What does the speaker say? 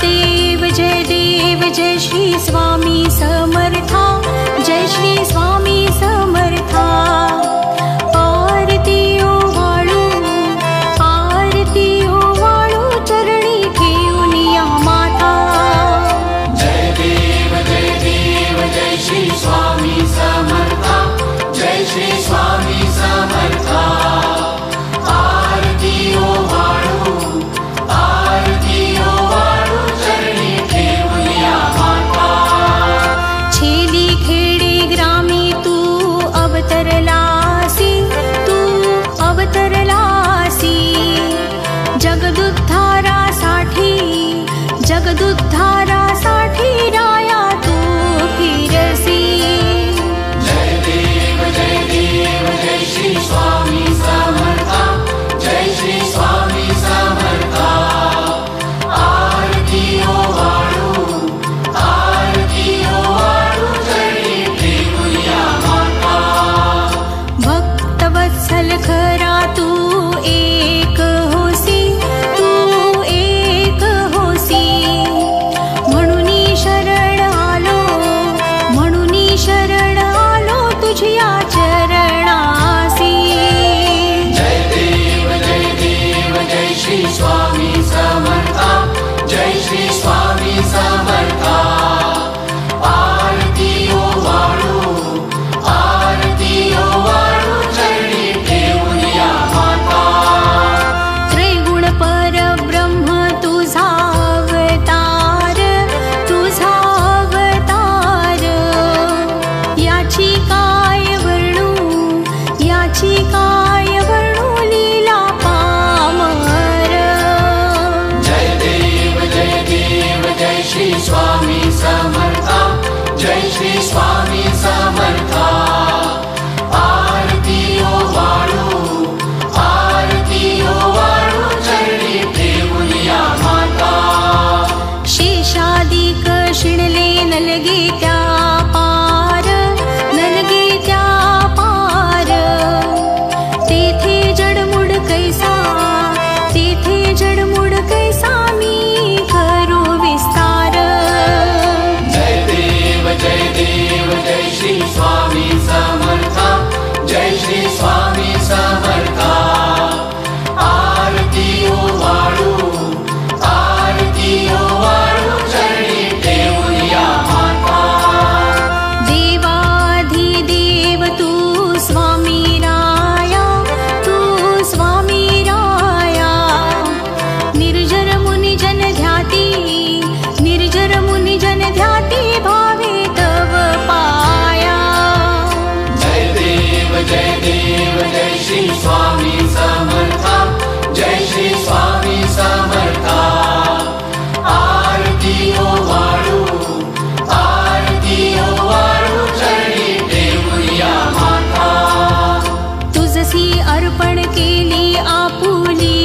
देव जय श्री स्वामी समर्था, जय श्री स्वामी समर्था। आरती ओवाळू चरणी ठेवून या माथा। जय देव जय श्री स्वामी समर्था, जय श्री स्वामी समर्था। आरती ओवाळू चरणी ठेवून या माता। छेली खेडी ग्रामी तू अवतरलासी, जगदुद्धारासाठी राया तू फिरसी। जय देव जय श्री स्वामी समर्था, जय श्री स्वामी समर्था। आरती ओवाळू चरणी ठेवून या माता। भक्तवत्सल खरा तू एक होसी, शरण आलो तुझिया चरणासी। जय देव जय श्री स्वामी समर्था, जय श्री स्वामी समर्था। आरती ओवाळू चरणी ठेवून या माता। त्रैगुण परब्रह्म तुझा अवतार, याची काय वर्णू लीला पामर। जय देव जय श्री स्वामी समर्था, जय श्री स्वामी समर्था। आरती ओवाळू चरणी ठेवून या माता। शेषादिक शिणले नलगे त्या पार, तेथे जडमुड कैसा मी करू विस्तार। जय देव जय श्री स्वामी समर्था, जय श्री स्वामी समर्था। आरती ओवाळू चरणी ठेवून या माता। देवाधिदेव तू स्वामी राया, निर्जर मुनि जन ध्याती भावे तव पाया। जय देव जय श्री स्वामी समर्था, जय श्री स्वामी समर्था। आरती ओवाळू चरणी ठेवून या माता। तुझसी अर्पण केली आपुली